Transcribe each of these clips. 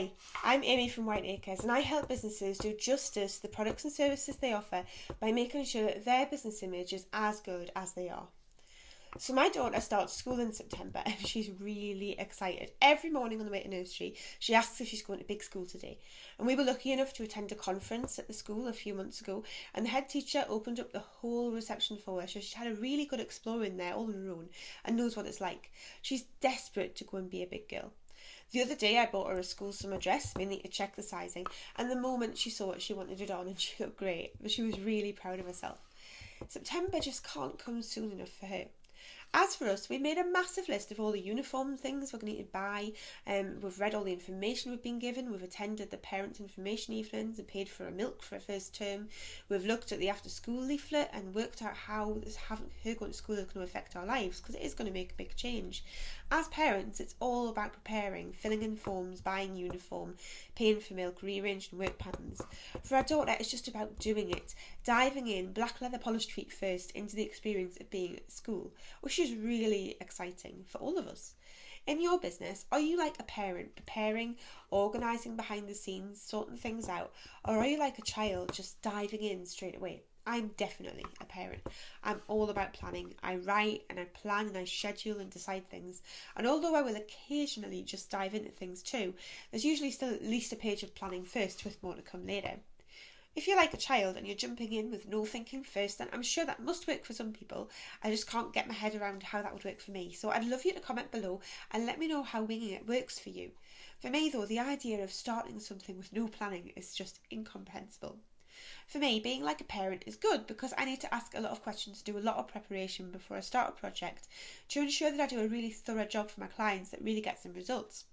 Hi, I'm Amy from White Acres, and I help businesses do justice to the products and services they offer by making sure that their business image is as good as they are. So my daughter starts school in September and she's really excited. Every morning on the way to nursery, she asks if she's going to big school today. And we were lucky enough to attend a conference at the school a few months ago, and the head teacher opened up the whole reception for her, so she's had a really good explore in there all on her own and knows what it's like. She's desperate to go and be a big girl. The other day I bought her a school summer dress, mainly to check the sizing, and the moment she saw it she wanted it on and she looked great, but she was really proud of herself. September just can't come soon enough for her. As for us, we made a massive list of all the uniform things we're going to need to buy. We've read all the information we've been given. We've attended the parent information evenings and paid for a milk for a first term. We've looked at the after school leaflet and worked out how having her going to school is going to affect our lives, because it is going to make a big change. As parents, it's all about preparing, filling in forms, buying uniform, paying for milk, rearranging work patterns. For our daughter, it's just about doing it, diving in, black leather polished feet first, into the experience of being at school, which is really exciting for all of us. In your business, are you like a parent, preparing, organising behind the scenes, sorting things out, or are you like a child, just diving in straight away? I'm definitely a parent. I'm all about planning. I write and I plan and I schedule and decide things. And although I will occasionally just dive into things too, there's usually still at least a page of planning first, with more to come later. If you're like a child and you're jumping in with no thinking first, then I'm sure that must work for some people. I just can't get my head around how that would work for me. So I'd love you to comment below and let me know how winging it works for you. For me though, the idea of starting something with no planning is just incomprehensible. For me, being like a parent is good because I need to ask a lot of questions, do a lot of preparation before I start a project to ensure that I do a really thorough job for my clients that really gets them results.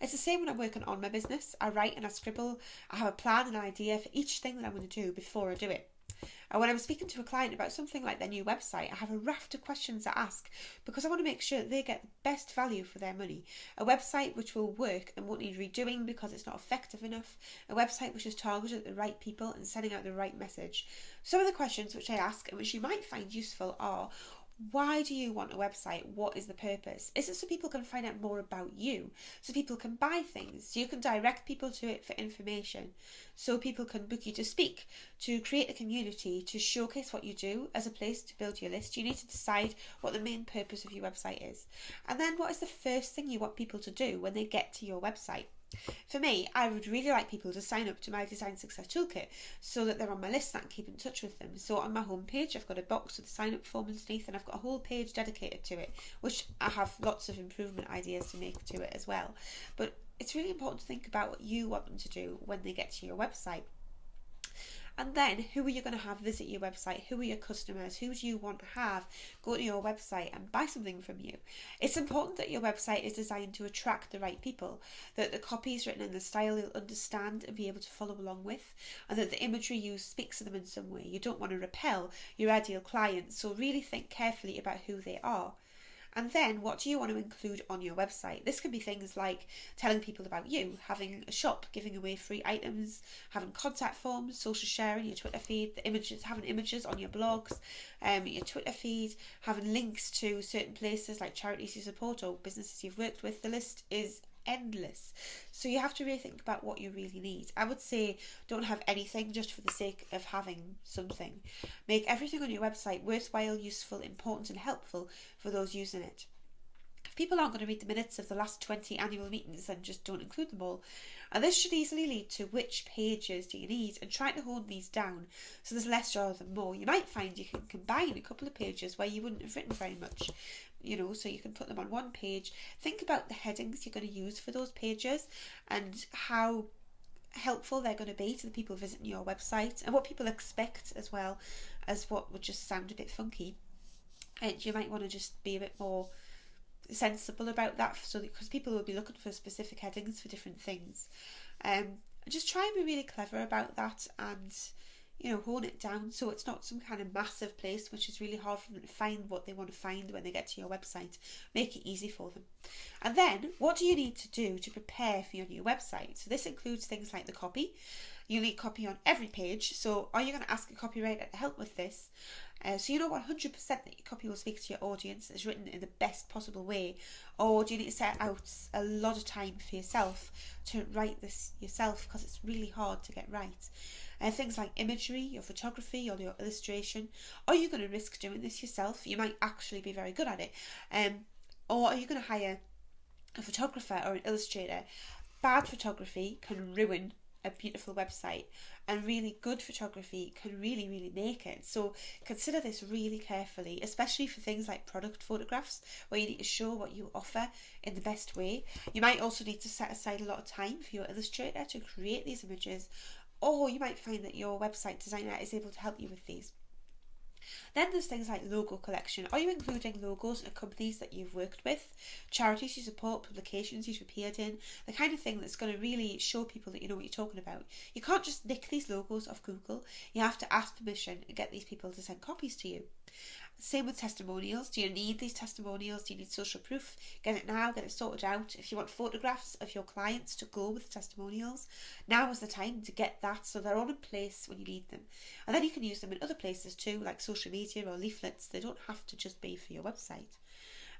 It's the same when I'm working on my business. I write and I scribble. I have a plan and idea for each thing that I'm going to do before I do it. And when I'm speaking to a client about something like their new website, I have a raft of questions to ask because I want to make sure that they get the best value for their money. A website which will work and won't need redoing because it's not effective enough. A website which is targeted at the right people and sending out the right message. Some of the questions which I ask and which you might find useful are: why do you want a website? What is the purpose? Is it so people can find out more about you? So people can buy things? So you can direct people to it for information? So people can book you to speak? To create a community? To showcase what you do as a place to build your list? You need to decide what the main purpose of your website is. And then what is the first thing you want people to do when they get to your website? For me, I would really like people to sign up to my Design Success Toolkit so that they're on my list and I can keep in touch with them. So on my homepage, I've got a box with a sign up form underneath, and I've got a whole page dedicated to it, which I have lots of improvement ideas to make to it as well. But it's really important to think about what you want them to do when they get to your website. And then, who are you going to have visit your website? Who are your customers? Who do you want to have go to your website and buy something from you? It's important that your website is designed to attract the right people, that the copy is written in the style you'll understand and be able to follow along with, and that the imagery used speaks to them in some way. You don't want to repel your ideal clients, so really think carefully about who they are. And then, what do you want to include on your website? This can be things like telling people about you, having a shop, giving away free items, having contact forms, social sharing, your Twitter feed, the images, having images on your blogs, your Twitter feed, having links to certain places like charities you support or businesses you've worked with. The list is endless. So you have to really think about what you really need. I would say don't have anything just for the sake of having something. Make everything on your website worthwhile, useful, important and helpful for those using it. If people aren't going to read the minutes of the last 20 annual meetings, then just don't include them all. And this should easily lead to which pages do you need, and try to hone these down so there's less rather than more. You might find you can combine a couple of pages where you wouldn't have written very much, so you can put them on one page. Think about the headings you're going to use for those pages and how helpful they're going to be to the people visiting your website, and what people expect as well as what would just sound a bit funky. And you might want to just be a bit more sensible about that, so because people will be looking for specific headings for different things. Just try and be really clever about that, and hone it down so it's not some kind of massive place which is really hard for them to find what they want to find when they get to your website. Make it easy for them. And then, what do you need to do to prepare for your new website? So this includes things like the copy. You'll need copy on every page. So are you going to ask a copywriter to help with this? So you know 100% that your copy will speak to your audience, is written in the best possible way? Or do you need to set out a lot of time for yourself to write this yourself, because it's really hard to get right? Things like imagery, your photography, or your illustration. Are you going to risk doing this yourself? You might actually be very good at it. Or are you going to hire a photographer or an illustrator? Bad photography can ruin a beautiful website, and really good photography can really make it. So consider this really carefully, especially for things like product photographs, where you need to show what you offer in the best way. You might also need to set aside a lot of time for your illustrator to create these images, or you might find that your website designer is able to help you with these. Then there's things like logo collection. Are you including logos of companies that you've worked with, charities you support, publications you've appeared in, the kind of thing that's going to really show people that you know what you're talking about? You can't just nick these logos off Google. You have to ask permission and get these people to send copies to you. Same with testimonials. Do you need these testimonials? Do you need social proof? Get it now, get it sorted out. If you want photographs of your clients to go with testimonials, now is the time to get that, so they're all in place when you need them. And then you can use them in other places too, like social media or leaflets. They don't have to just be for your website.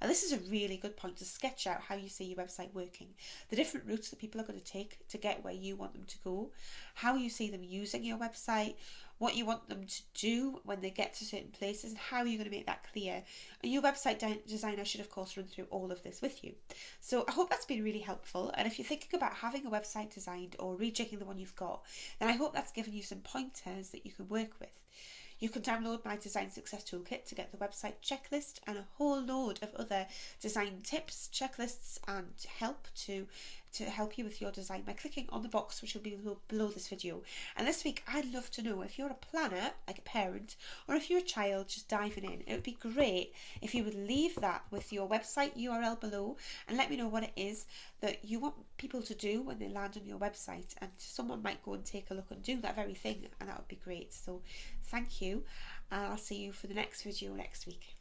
And this is a really good point to sketch out how you see your website working, the different routes that people are going to take to get where you want them to go, how you see them using your website, what you want them to do when they get to certain places, and how you're going to make that clear. And your website designer should of course run through all of this with you. So I hope that's been really helpful, and if you're thinking about having a website designed or rejigging the one you've got, then I hope that's given you some pointers that you can work with. You can download my Design Success Toolkit to get the website checklist and a whole load of other design tips, checklists and help to help you with your design by clicking on the box which will be below this video. And this week I'd love to know if you're a planner, like a parent, or if you're a child just diving in. It would be great if you would leave that with your website URL below and let me know what it is that you want people to do when they land on your website, and someone might go and take a look and do that very thing, and that would be great. So thank you, and I'll see you for the next video next week.